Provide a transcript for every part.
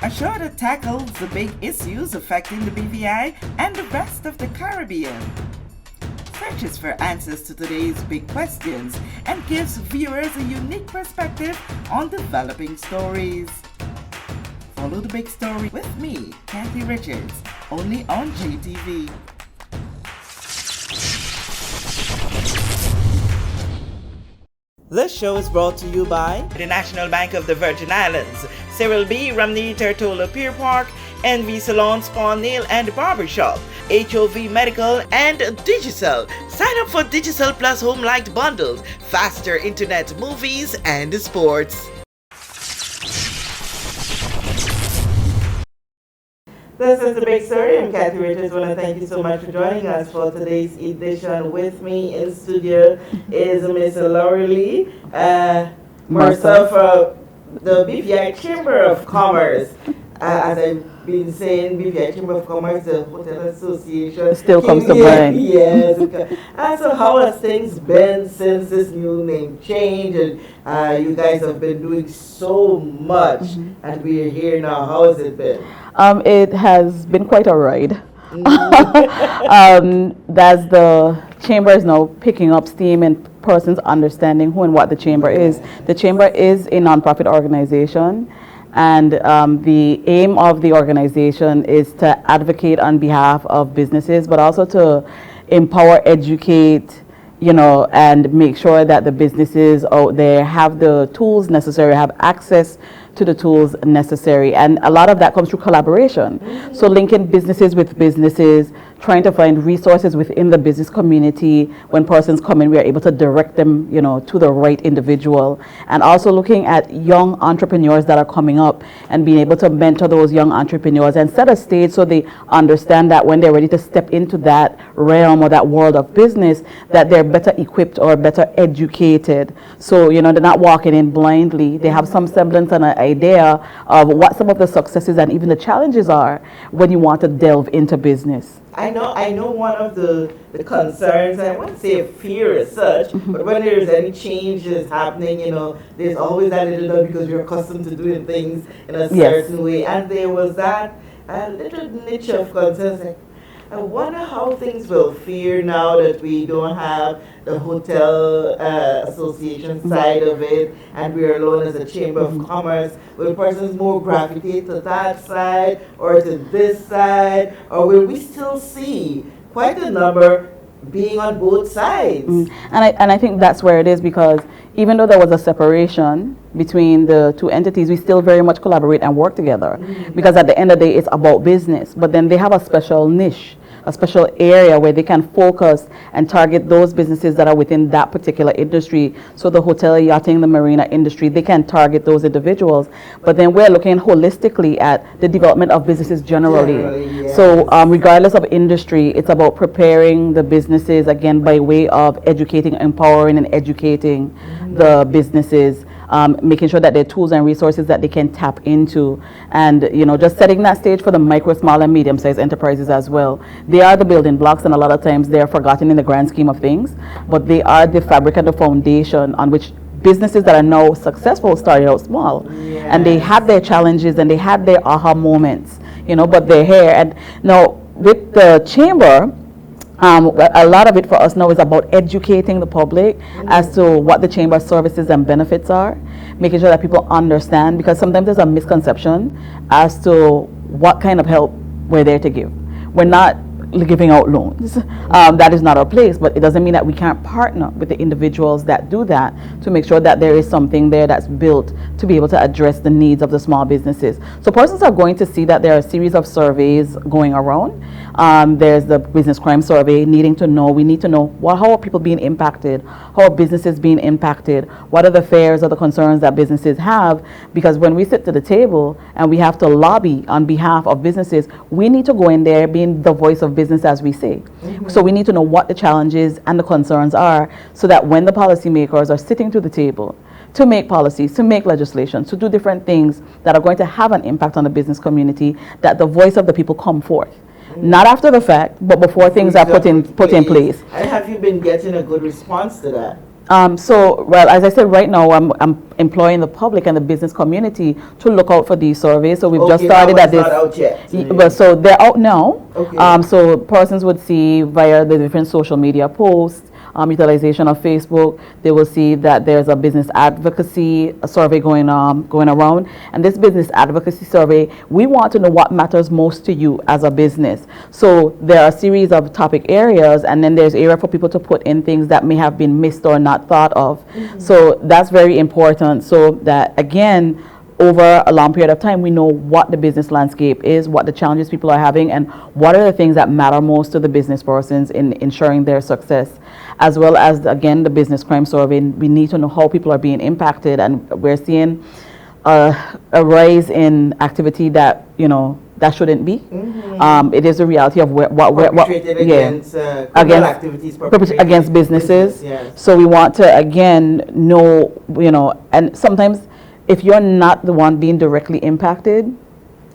a show that tackles the big issues affecting the BVI and the rest of the Caribbean. Searches for answers to today's big questions and gives viewers a unique perspective on developing stories. Follow the big story with me, Kathy Richards, only on JTV. This show is brought to you by the National Bank of the Virgin Islands, Cyril B. Ramney Tertola Pier Park, NV Salon Spa Nail and Barbershop, HOV Medical, and Digicel. Sign up for Digicel Plus Home Light Bundles, faster internet, movies, and sports. This is the big story. I'm Kathy Richards. I want to thank you so much for joining us for today's edition. With me in studio is Miss Laura Lee, myself from the BVI Chamber of Commerce. As I've been saying, BVI Chamber of Commerce, the Hotel Association. Still comes to mind. Yes. And so how has things been since this new name change? And you guys have been doing so much, and we are here now. How has it been? It has been quite a ride. As the chamber is now picking up steam and persons understanding who and what the chamber is. The chamber is a nonprofit organization, and the aim of the organization is to advocate on behalf of businesses, but also to empower, educate, and make sure that the businesses out there have the tools necessary, have access to the tools necessary. And a lot of that comes through collaboration. So linking businesses with businesses, trying to find resources within the business community. When persons come in, we are able to direct them, to the right individual. And also looking at young entrepreneurs that are coming up and being able to mentor those young entrepreneurs and set a stage so they understand that when they're ready to step into that realm or that world of business, that they're better equipped or better educated. So, they're not walking in blindly. They have some semblance and an idea of what some of the successes and even the challenges are when you want to delve into business. I know one of the concerns, I wouldn't say a fear as such, but when there's any changes happening, there's always that little doubt because you're accustomed to doing things in a certain way. And there was that little niche of concern, like, I wonder how things will fare now that we don't have the hotel association side of it and we are alone as a chamber of commerce. Will persons more gravitate to that side or to this side, or will we still see quite a number being on both sides? And I think that's where it is, because even though there was a separation between the two entities, we still very much collaborate and work together, because at the end of the day it's about business, but then they have a special niche, a special area where they can focus and target those businesses that are within that particular industry. So the hotel, yachting, the marina industry, they can target those individuals. But then we're looking holistically at the development of businesses generally. Yes. So regardless of industry, it's about preparing the businesses, again, by way of educating, empowering and educating the businesses. Making sure that there are tools and resources that they can tap into, and just setting that stage for the micro, small and medium-sized enterprises as well. They are the building blocks, and a lot of times they're forgotten in the grand scheme of things, but they are the fabric and the foundation on which businesses that are now successful started out small. And they had their challenges and they had their aha moments, but they're here. And now with the chamber, a lot of it for us now is about educating the public as to what the chamber services and benefits are, making sure that people understand, because sometimes there's a misconception as to what kind of help we're there to give. We're not giving out loans. That is not our place, but it doesn't mean that we can't partner with the individuals that do that to make sure that there is something there that's built to be able to address the needs of the small businesses. So persons are going to see that there are a series of surveys going around. There's the business crime survey, needing to know, we need to know how are people being impacted, how are businesses being impacted, what are the fears or the concerns that businesses have, because when we sit to the table and we have to lobby on behalf of businesses, we need to go in there being the voice of business, as we say. So we need to know what the challenges and the concerns are, so that when the policymakers are sitting to the table to make policies, to make legislation, to do different things that are going to have an impact on the business community, that the voice of the people come forth. Not after the fact, but before things are put in place. And have you been getting a good response to that? Well, as I said, right now I'm employing the public and the business community to look out for these surveys. So we've just started at this. Not out yet. But so they're out now. Okay. So persons would see via the different social media posts, utilization of Facebook. They will see that there's a business advocacy survey going around, and this business advocacy survey, we want to know what matters most to you as a business. So there are a series of topic areas, and then there's area for people to put in things that may have been missed or not thought of. So that's very important. So that again, over a long period of time, we know what the business landscape is, what the challenges people are having, and what are the things that matter most to the business persons in ensuring their success. As well as, again, the business crime survey, we need to know how people are being impacted, and we're seeing a rise in activity that, that shouldn't be. It is a reality of against activities against businesses. Yes. So we want to, again, know, and sometimes if you're not the one being directly impacted,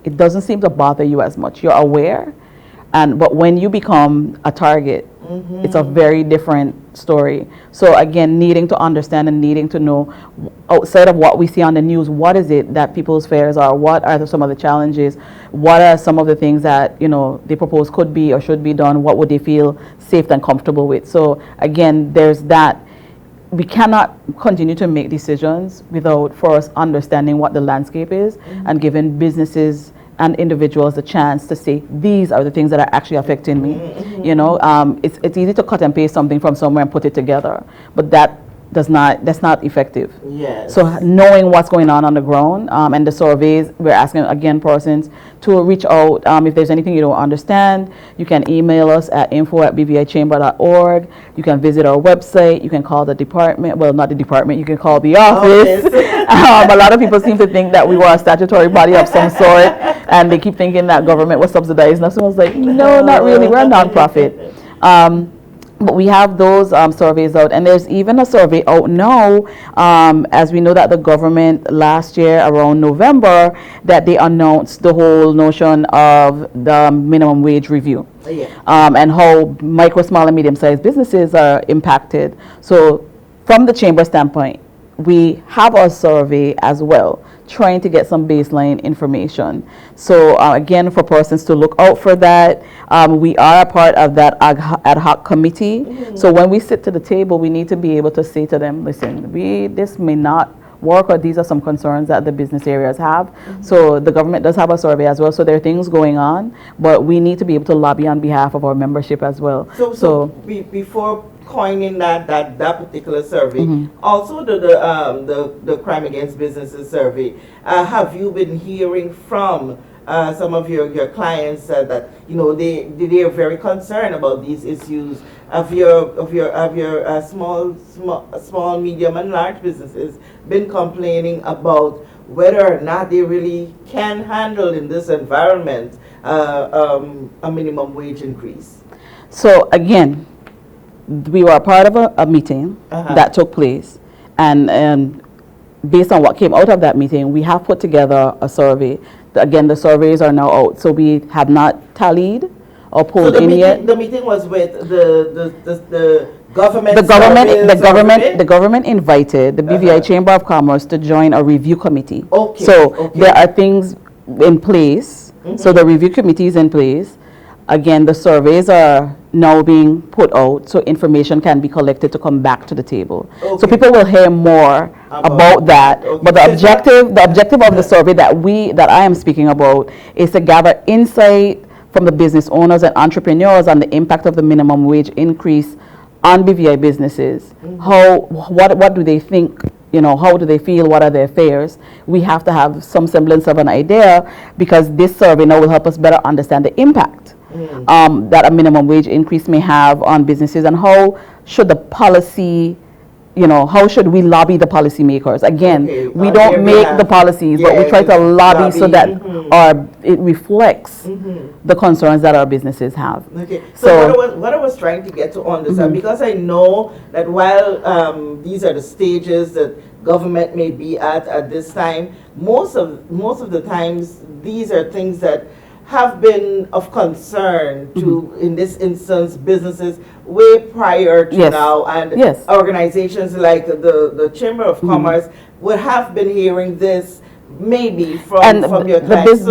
it doesn't seem to bother you as much. You're aware, but when you become a target, it's a very different story. So again, needing to understand and needing to know, outside of what we see on the news, what is it that people's fears are? What are some of the challenges? What are some of the things that they propose could be or should be done? What would they feel safe and comfortable with? So again, there's that. We cannot continue to make decisions without first understanding what the landscape is and giving businesses and individuals the chance to say, these are the things that are actually affecting me. It's easy to cut and paste something from somewhere and put it together, but that's not effective. Yes. So knowing what's going on the ground, and the surveys, we're asking again persons to reach out. If there's anything you don't understand, you can email us at info@bvichamber.org. You can visit our website. You can call the department. Well, not the department. You can call the office. A lot of people seem to think that we were a statutory body of some sort, and they keep thinking that government was subsidizing us. Someone's like, no, not really. We're a nonprofit. But we have those surveys out, and there's even a survey out now, as we know that the government last year around November, that they announced the whole notion of the minimum wage review. And how micro, small, and medium-sized businesses are impacted. So from the chamber standpoint, we have a survey as well, trying to get some baseline information. So again, for persons to look out for that, we are a part of that ad hoc committee. So when we sit to the table, we need to be able to say to them, listen, this may not work, or these are some concerns that the business areas have. So the government does have a survey as well, so there are things going on, but we need to be able to lobby on behalf of our membership as well. So before coining that particular survey, also the crime against businesses survey, have you been hearing from some of your clients that they are very concerned about these issues of your small, medium, and large businesses been complaining about whether or not they really can handle in this environment a minimum wage increase? So again, we were a part of a meeting that took place, and based on what came out of that meeting, we have put together a survey. Again, the surveys are now out, so we have not tallied or pulled in yet. The meeting was with the government. The government invited the BVI Chamber of Commerce to join a review committee. There are things in place. So the review committee is in place. Again, the surveys are now being put out, so information can be collected to come back to the table. So people will hear more about that. But the objective of the survey that I am speaking about is to gather insight from the business owners and entrepreneurs on the impact of the minimum wage increase on BVI businesses. What do they think? How do they feel? What are their fears? We have to have some semblance of an idea, because this survey now will help us better understand the impact that a minimum wage increase may have on businesses, and how should the policy, how should we lobby the policymakers? Again, we don't make the policies, but we try to lobby so that it reflects the concerns that our businesses have. So what I was trying to get to understand, because I know that while these are the stages that government may be at this time, most of the times these are things that have been of concern to, in this instance, businesses way prior to now, and organizations like the Chamber of Commerce would have been hearing this maybe from your clients.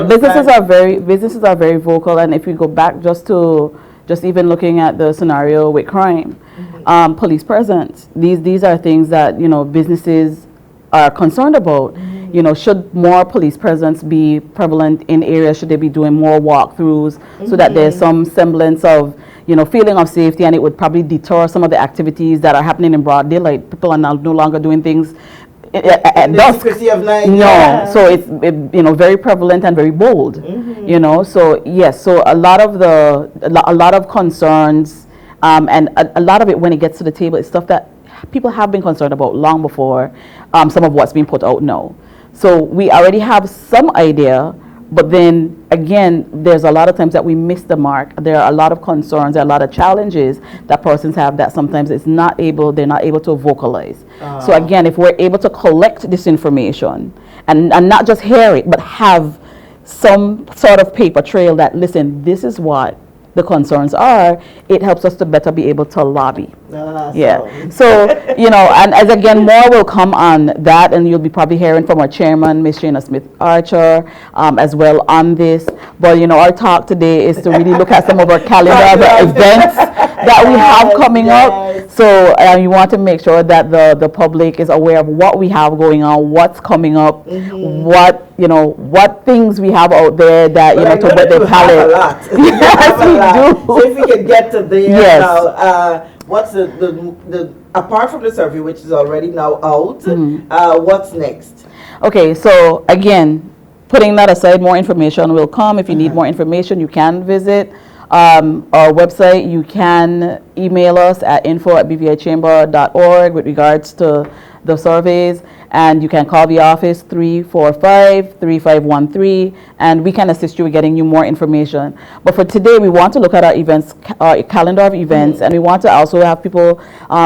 Businesses are very vocal, and if you go back just even looking at the scenario with crime, police presence, these are things that businesses are concerned about. Should more police presence be prevalent in areas? Should they be doing more walkthroughs so that there's some semblance of feeling of safety, and it would probably deter some of the activities that are happening in broad daylight. People are now no longer doing things at dusk. Of night. No, so it's very prevalent and very bold. So yes, so a lot of concerns, and a lot of it when it gets to the table is stuff that people have been concerned about long before some of what's being put out now. So we already have some idea, but then again, there's a lot of times that we miss the mark. There are a lot of concerns, there are a lot of challenges that persons have that sometimes they're not able to vocalize. So again, if we're able to collect this information and not just hear it, but have some sort of paper trail that, listen, this is what the concerns are, it helps us to better be able to lobby. So and as again, more will come on that, and you'll be probably hearing from our chairman, Ms. Shana Smith Archer, as well on this. But our talk today is to really look at some of our calendar of events that we have coming up. So you want to make sure that the public is aware of what we have going on, what's coming up, what things we have out there that to whet their palate. Yes, we do. So if we can get to there now, what's the apart from the survey, which is already now out, what's next? Okay, so again, putting that aside, more information will come. If you need more information, you can visit our website. You can email us at info@bvichamber.org with regards to the surveys, and you can call the office 345-3513, and we can assist you with getting you more information. But for today, we want to look at our events, our calendar of events, and we want to also have people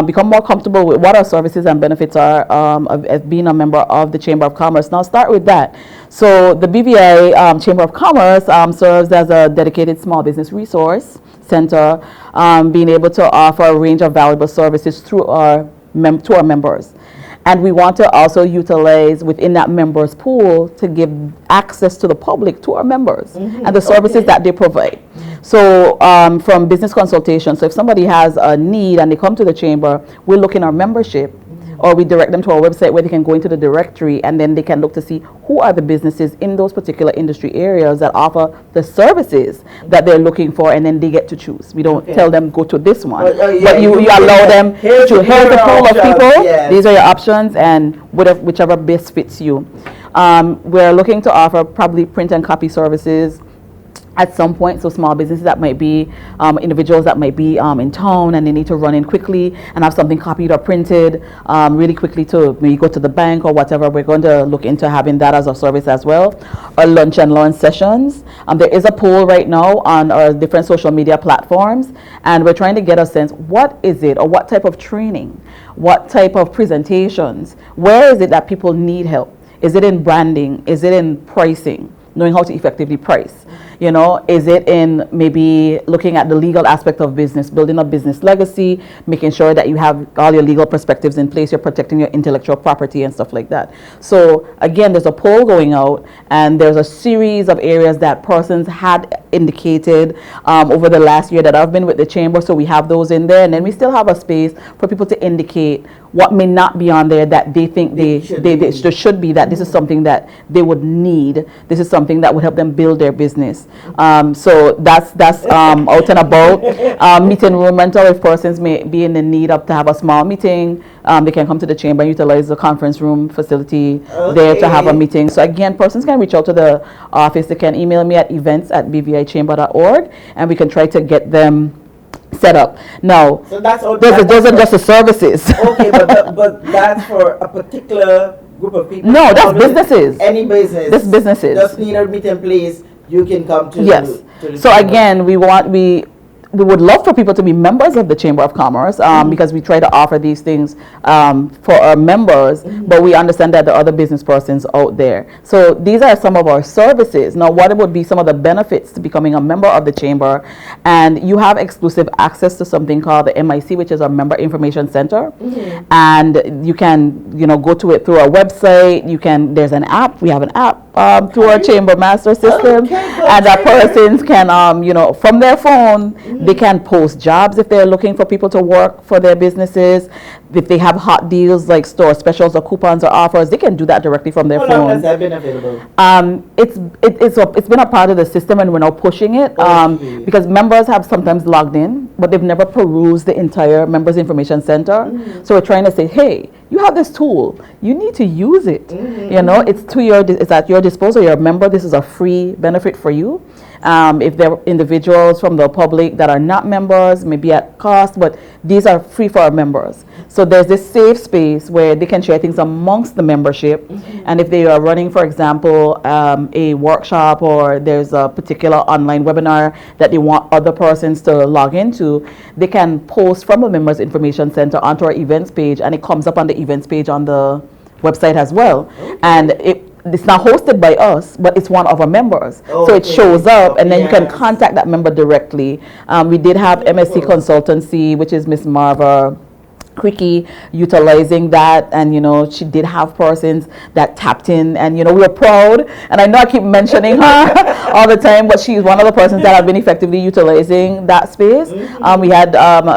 become more comfortable with what our services and benefits are as being a member of the Chamber of Commerce. Now, I'll start with that. So the BVI Chamber of Commerce serves as a dedicated small business resource center, being able to offer a range of valuable services through to our members. And we want to also utilize within that members pool to give access to the public to our members and the services that they provide. So from business consultation, so if somebody has a need and they come to the chamber, we look in our membership, or we direct them to our website where they can go into the directory, and then they can look to see who are the businesses in those particular industry areas that offer the services that they're looking for, and then they get to choose. We don't tell them go to this one, but you allow them to, here's the pool of people, these are your options, and whichever best fits you. We're looking to offer probably print and copy services at some point, so small businesses that might be individuals that might be in town and they need to run in quickly and have something copied or printed really quickly to maybe go to the bank or whatever. We're going to look into having that as a service as well. Our lunch and learn sessions. There is a poll right now on our different social media platforms, and we're trying to get a sense, what is it, or what type of training, what type of presentations, where is it that people need help? Is it in branding? Is it in pricing? Knowing how to effectively price, is it in maybe looking at the legal aspect of business, building a business legacy, making sure that you have all your legal perspectives in place, you're protecting your intellectual property and stuff like that. So again, there's a poll going out, and there's a series of areas that persons had indicated over the last year that I've been with the chamber, so we have those in there, and then we still have a space for people to indicate what may not be on there that they think they should be, that this is something that they would need, this is something that would help them build their business. So that's out and about. Meeting room rental, if persons may be in the need of to have a small meeting, they can come to the chamber and utilize the conference room facility there to have a meeting. So again, persons can reach out to the office. They can email me at events@bvichamber.org, and we can try to get them set up. Now, so those are just the services. Okay, but that's for a particular group of people. No, that's businesses. Any business. That's businesses. Just need a meeting place. You can come to. Yes. So again, we would love for people to be members of the Chamber of Commerce because we try to offer these things for our members, but we understand that there are other business persons out there. So these are some of our services. Now, what would be some of the benefits to becoming a member of the Chamber? And you have exclusive access to something called the MIC, which is our Member Information Center. And you can, go to it through our website. There's an app. We have an app through our Chamber Master System. And that persons can, from their phone, they can post jobs if they're looking for people to work for their businesses. If they have hot deals like store specials or coupons or offers, they can do that directly from their phone. How long has that been available? It's been a part of the system, and we're now pushing it because members have sometimes logged in, but they've never perused the entire Members Information Center. So we're trying to say, hey, you have this tool, you need to use it. It's at your disposal. You're a member. This is a free benefit for you. If there are individuals from the public that are not members, maybe at cost, but these are free for our members. So there's this safe space where they can share things amongst the membership. And if they are running, for example, a workshop, or there's a particular online webinar that they want other persons to log into, they can post from the Members Information Center onto our events page, and it comes up on the events page on the website as well. And it's not hosted by us, but it's one of our members. So it shows up, and then you can contact that member directly. We did have MSC Consultancy, which is Miss Marva Cricky, utilizing that, and she did have persons that tapped in, and we were proud, and I know I keep mentioning her all the time, but she's one of the persons that have been effectively utilizing that space. We had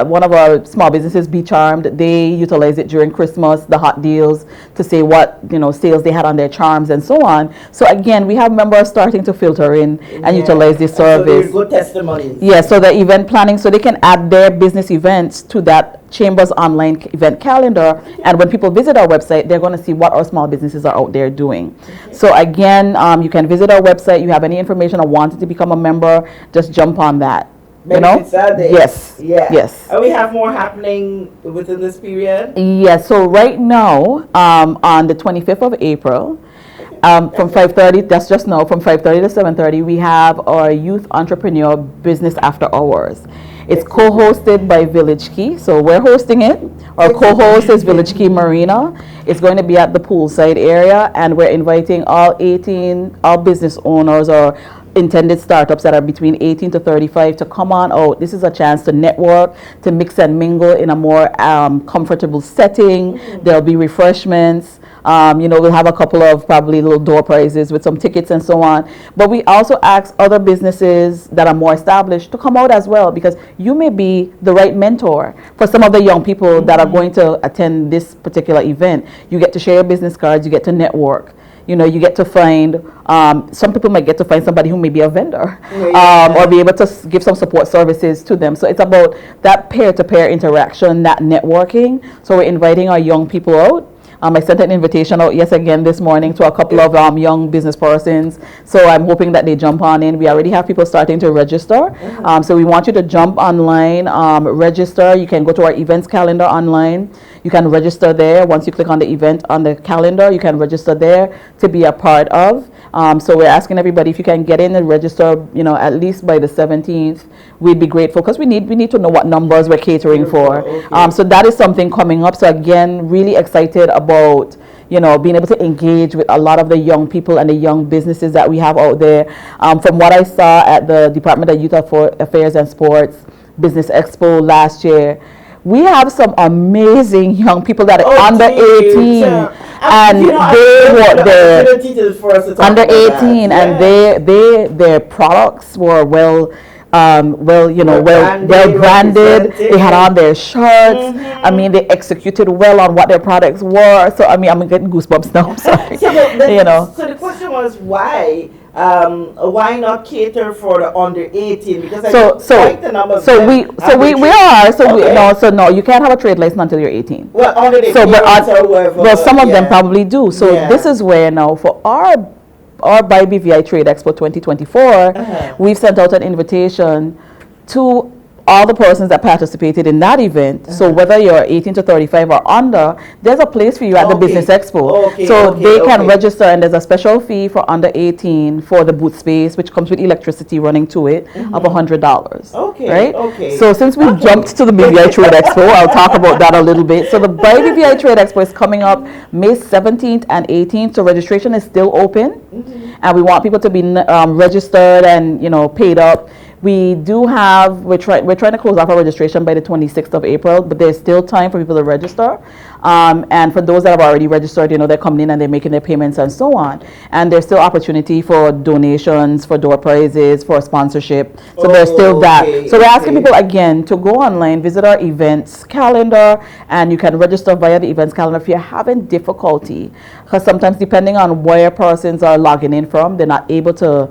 one of our small businesses, Be Charmed. They utilized it during Christmas, the hot deals, to say what sales they had on their charms and so on. So again, we have members starting to filter in and utilize this service. So good testimonies. Yeah, so the event planning, so they can add their business events to that Chamber's online event calendar, and when people visit our website, they're going to see what our small businesses are out there doing. So again, you can visit our website. You have any information or wanted to become a member, just jump on that. Yes. Yeah. Yes. And we have more happening within this period? Yes. So right now, on the 25th of April, from 5:30, that's just now, from 5:30 to 7:30, we have our Youth Entrepreneur Business After Hours. It's co-hosted by Village Key, so we're hosting it. Our co-host is Village Key Marina. It's going to be at the poolside area, and we're inviting all business owners or intended startups that are between 18 to 35 to come on out. This is a chance to network, to mix and mingle in a more comfortable setting. There'll be refreshments. We'll have a couple of probably little door prizes with some tickets and so on. But we also ask other businesses that are more established to come out as well, because you may be the right mentor for some of the young people that are going to attend this particular event. You get to share your business cards, you get to network. You get to find, some people might get to find somebody who may be a vendor, or be able to give some support services to them. So it's about that peer-to-peer interaction, that networking. So we're inviting our young people out. I sent an invitation out again this morning to a couple of young business persons. So I'm hoping that they jump on in. We already have people starting to register. So we want you to jump online, register. You can go to our events calendar online. You can register there. Once you click on the event on the calendar, you can register there to be a part of. So we're asking everybody, if you can get in and register, at least by the 17th, we'd be grateful, because we need to know what numbers we're catering for. So that is something coming up. So again, really excited about being able to engage with a lot of the young people and the young businesses that we have out there. From what I saw at the Department of Youth Affairs and Sports Business Expo last year, we have some amazing young people that are under 18, and they were there under 18, and their products were well branded. They had on their shirts. I mean, they executed well on what their products were. So I mean, I'm getting goosebumps now. I'm sorry. So the question was why not cater for the under 18? Because you can't have a trade license until you're 18. Well, under the some of them probably do. So this is where now for our by BVI Trade Expo 2024, we've sent out an invitation to all the persons that participated in that event, so whether you're 18 to 35 or under, there's a place for you at the Business Expo. So they can register, and there's a special fee for under 18 for the booth space, which comes with electricity running to it, of $100. Right? So since we jumped to the BVI Trade Expo, I'll talk about that a little bit. So the BVI Trade Expo is coming up May 17th and 18th. So registration is still open, and we want people to be registered and paid up. We do have, we're trying to close off our registration by the 26th of April, but there's still time for people to register. And for those that have already registered, they're coming in and they're making their payments and so on. And there's still opportunity for donations, for door prizes, for sponsorship. So there's still that. So we're asking people again to go online, visit our events calendar, and you can register via the events calendar if you're having difficulty. Because sometimes depending on where persons are logging in from, they're not able to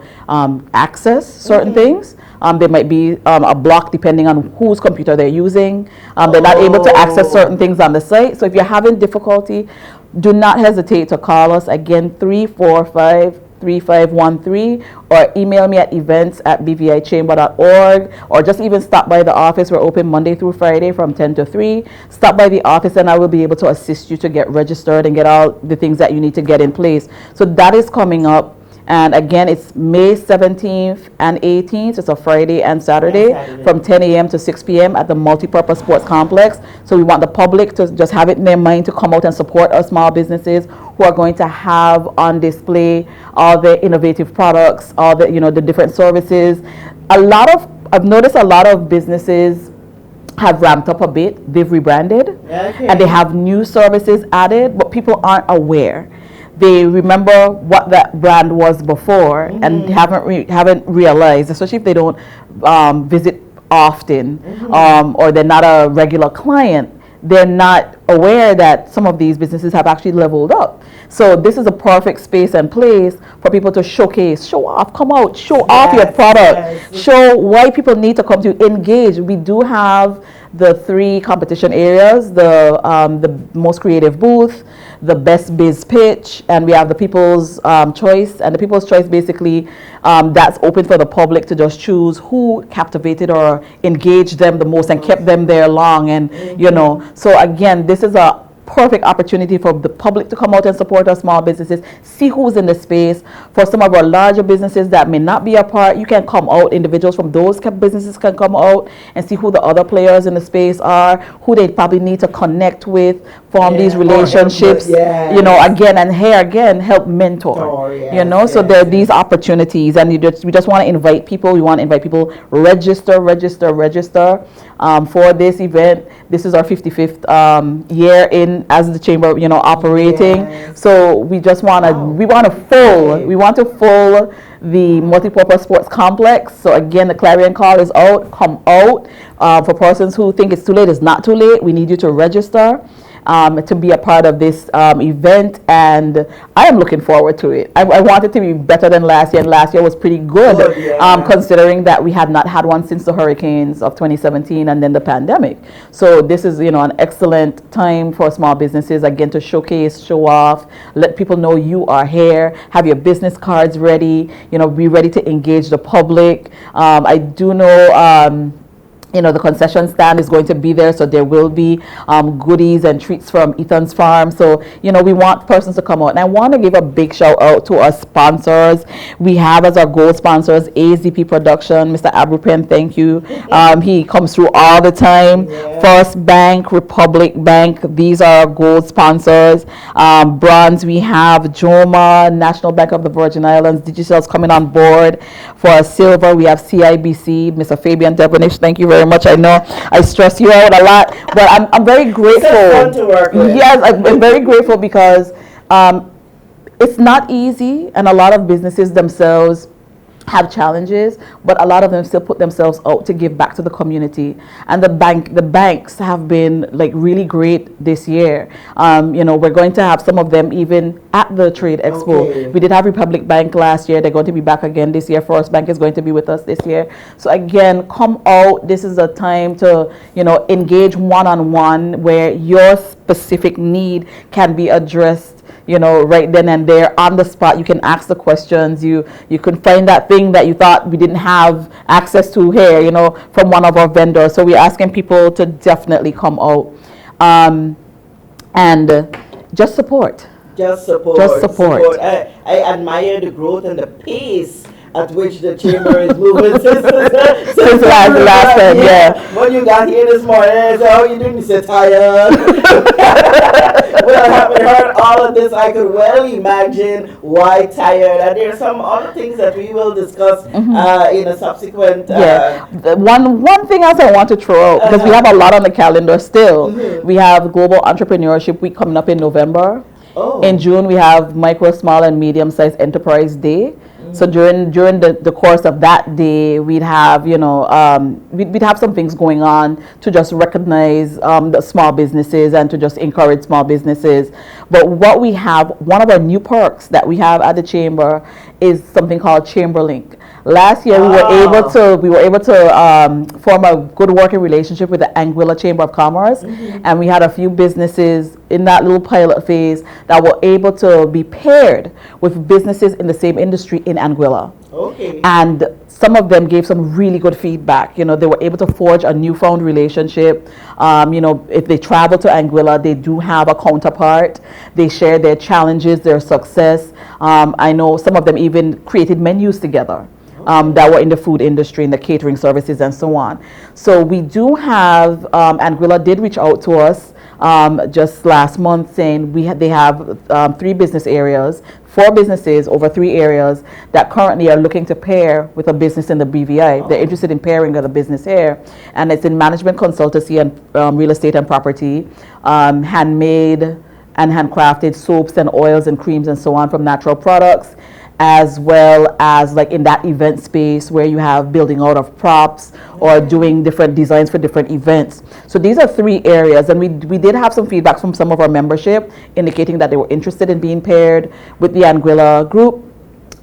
access certain things. There might be a block depending on whose computer they're using. They're not able to access certain things on the site. So if you're having difficulty, do not hesitate to call us. Again, 345-3513, or email me at events@bvichamber.org, or just even stop by the office. We're open Monday through Friday from 10 to 3. Stop by the office and I will be able to assist you to get registered and get all the things that you need to get in place. So that is coming up. And again, it's May 17th and 18th. It's a Friday and Saturday from 10 a.m. to 6 p.m. at the Multipurpose Sports Complex. So we want the public to just have it in their mind to come out and support our small businesses who are going to have on display all the innovative products, all the, the different services. I've noticed a lot of businesses have ramped up a bit. They've rebranded and they have new services added, but people aren't aware. They remember what that brand was before and haven't realized, especially if they don't visit often or they're not a regular client, they're not aware that some of these businesses have actually leveled up. So this is a perfect space and place for people to showcase, show off, come out, show off your product, show why people need to come to engage. We do have the 3 competition areas, the most creative booth, the best biz pitch, and we have the people's choice. And the people's choice basically that's open for the public to just choose who captivated or engaged them the most and kept them there long. And so again, this is a perfect opportunity for the public to come out and support our small businesses, see who's in the space. For some of our larger businesses that may not be a part, you can come out, individuals from those businesses can come out and see who the other players in the space are, who they probably need to connect with, form these relationships, again, and here again, help mentor, so there are these opportunities, and we just want to invite people. We want to invite people, register for this event. This is our 55th year in as the chamber, operating. So we just want to fill the Multipurpose Sports Complex. So again, the clarion call is out. Come out. For persons who think it's too late, it's not too late. We need you to register to be a part of this event, and I am looking forward to it. I want it to be better than last year, and last year was pretty good, considering that we had not had one since the hurricanes of 2017 and then the pandemic. So this is an excellent time for small businesses, again, to showcase, show off, let people know you are here, have your business cards ready, be ready to engage the public. I do know the concession stand is going to be there, so there will be goodies and treats from Ethan's Farm. So, we want persons to come out. And I want to give a big shout out to our sponsors. We have as our gold sponsors AZP Production, Mr. Abrupen, thank you. He comes through all the time. First Bank, Republic Bank, these are our gold sponsors. Bronze, we have Joma, National Bank of the Virgin Islands, Digicel's coming on board. For silver, we have CIBC, Mr. Fabian Devonish, thank you very much. I know I stress you out a lot, but I'm very grateful. It's fun to work with. Yes, I'm very grateful because it's not easy, and a lot of businesses themselves have challenges, but a lot of them still put themselves out to give back to the community. And the banks have been really great this year. We're going to have some of them even at the Trade Expo. We did have Republic Bank last year. They're going to be back again this year. First Bank is going to be with us this year. So again, come out. This is a time to engage one-on-one where your specific need can be addressed, right then and there on the spot. You can ask the questions. You can find that thing that you thought we didn't have access to here, from one of our vendors. So we're asking people to definitely come out, and just support. Just support. I admire the growth and the pace at which the chamber is moving since last time, yeah. When you got here this morning, I said, "How you doing?" You said, "Tired." Well, having heard all of this, I could well imagine why tired. And there are some other things that we will discuss in a subsequent. One thing else I want to throw out, because we have a lot on the calendar still. We have Global Entrepreneurship Week coming up in November. Oh. In June, we have Micro, Small, and Medium-Sized Enterprise Day. So during the course of that day, we'd have we'd have some things going on to just recognize the small businesses and to just encourage small businesses. But what we have, one of our new perks that we have at the chamber is something called Chamber Link. Last year, we were able to form a good working relationship with the Anguilla Chamber of Commerce, and we had a few businesses in that little pilot phase that were able to be paired with businesses in the same industry in Anguilla. Okay. And some of them gave some really good feedback. They were able to forge a newfound relationship. If they travel to Anguilla, they do have a counterpart. They share their challenges, their success. I know some of them even created menus together. That were in the food industry, in the catering services, and so on. So we do have, Anguilla did reach out to us just last month saying they have 3 business areas, 4 businesses over 3 areas that currently are looking to pair with a business in the BVI. They're interested in pairing with a business here, and it's in management consultancy and real estate and property, handmade and handcrafted soaps and oils and creams and so on from natural products, as well as like in that event space where you have building out of props or doing different designs for different events. So these are 3 areas, and we did have some feedback from some of our membership indicating that they were interested in being paired with the Anguilla group,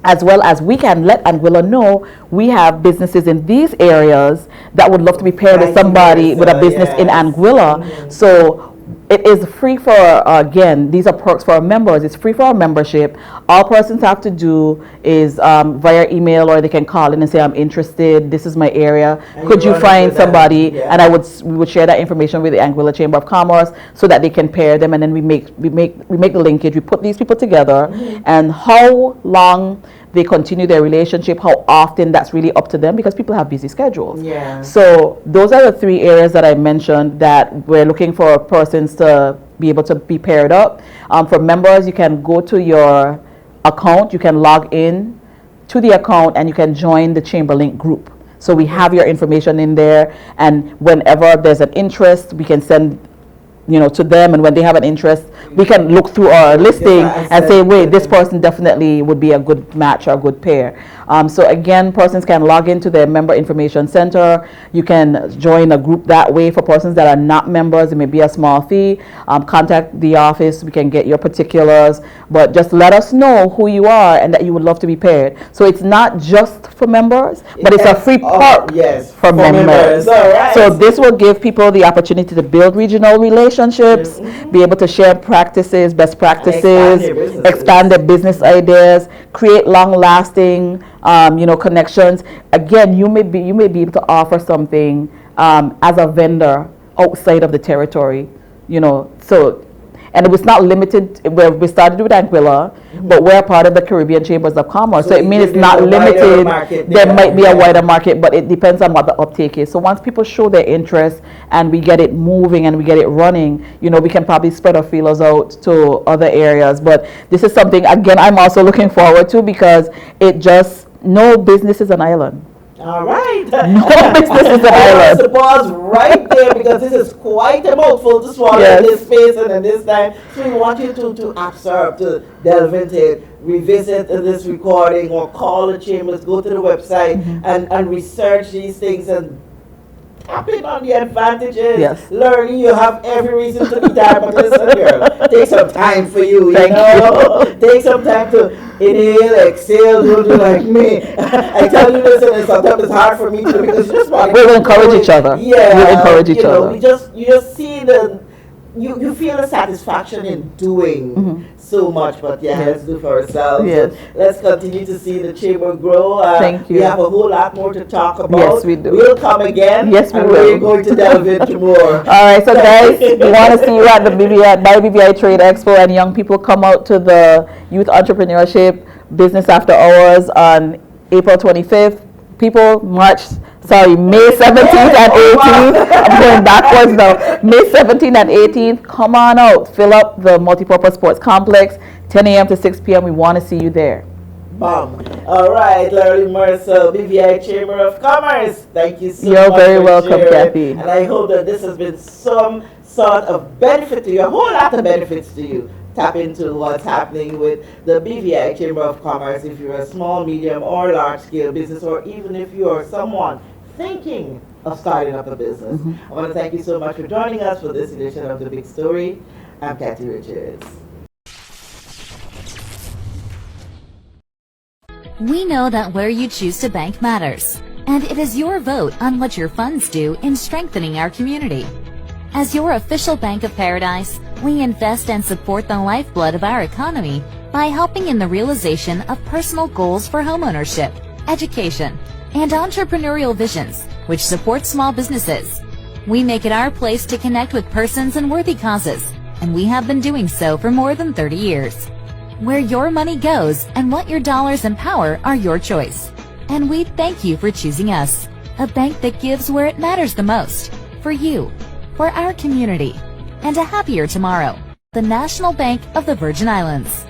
as well as we can let Anguilla know we have businesses in these areas that would love to be paired with somebody with a business in Anguilla. So it is free for, again, these are perks for our members. It's free for our membership. All persons have to do is via email, or they can call in and say, "I'm interested. This is my area. Could you find somebody?" Yeah. And we would share that information with the Anguilla Chamber of Commerce so that they can pair them, and then we make the linkage. We put these people together, and how long they continue their relationship, how often, that's really up to them because people have busy schedules. Yeah. So those are the 3 areas that I mentioned that we're looking for persons to be able to be paired up. For members, you can go to your account, you can log in to the account, and you can join the Chamber Link group. So we have your information in there, and whenever there's an interest, we can send to them, and when they have an interest, we can look through our listing and say, wait, this person definitely would be a good match or a good pair. So again, persons can log into their member information center. You can join a group that way. For persons that are not members, it may be a small fee. Contact the office. We can get your particulars, but just let us know who you are and that you would love to be paired. So it's not just for members, but it's a free perk for members. Right. So this will give people the opportunity to build regional relationships, be able to share practices, best practices, expand their business ideas, create long-lasting connections. Again, you may be able to offer something as a vendor outside of the territory, so. And it was not limited. We started with Anguilla, but we're part of the Caribbean Chambers of Commerce. So it means it's not limited. There might be a wider market, but it depends on what the uptake is. So once people show their interest and we get it moving and we get it running, we can probably spread our feelers out to other areas. But this is something, again, I'm also looking forward to, because no business is an island. All right. No business is an island. I pause right there, because this is quite a mouthful to swallow in this space and in this time. So we want you to observe, to delve into it, revisit this recording, or call the chambers, go to the website and research these things and tap in on the advantages. Yes. Learning, you have every reason to be there, but listen, girl, take some time for you, Thank you. Take some time to inhale, exhale, don't do like me. I tell you this, and sometimes it's hard for me to, because you just want to we'll encourage each other. Yeah. We'll encourage each other. You just see the you feel a satisfaction in doing so much, but let's do for ourselves. Yes. Let's continue to see the chamber grow. Thank you. We have a whole lot more to talk about. Yes, we do. We'll come again. Yes, we and will. We're going to delve into more. All right, so guys, we want to see you at the BVI Trade Expo, and young people come out to the Youth Entrepreneurship Business After Hours on April 25th. People march. May 17th and 18th. I'm going backwards now. May 17th and 18th. Come on out. Fill up the multipurpose sports complex, 10 a.m. to 6 p.m. We want to see you there. Bam. All right, Larry Mercer, BVI Chamber of Commerce. Thank you so much. You're very welcome, sharing. Kathy. And I hope that this has been some sort of benefit to you, a whole lot of benefits to you. Tap into what's happening with the BVI Chamber of Commerce if you're a small, medium, or large-scale business, or even if you are someone thinking of starting up a business. I want to thank you so much for joining us for this edition of The Big Story. I'm Kathy Richards. We know that where you choose to bank matters, and it is your vote on what your funds do in strengthening our community. As your official Bank of Paradise, we invest and support the lifeblood of our economy by helping in the realization of personal goals for homeownership, education, and entrepreneurial visions, which support small businesses. We make it our place to connect with persons and worthy causes, and we have been doing so for more than 30 years. Where your money goes and what your dollars empower are your choice. And we thank you for choosing us, a bank that gives where it matters the most, for you, for our community, and a happier tomorrow. The National Bank of the Virgin Islands.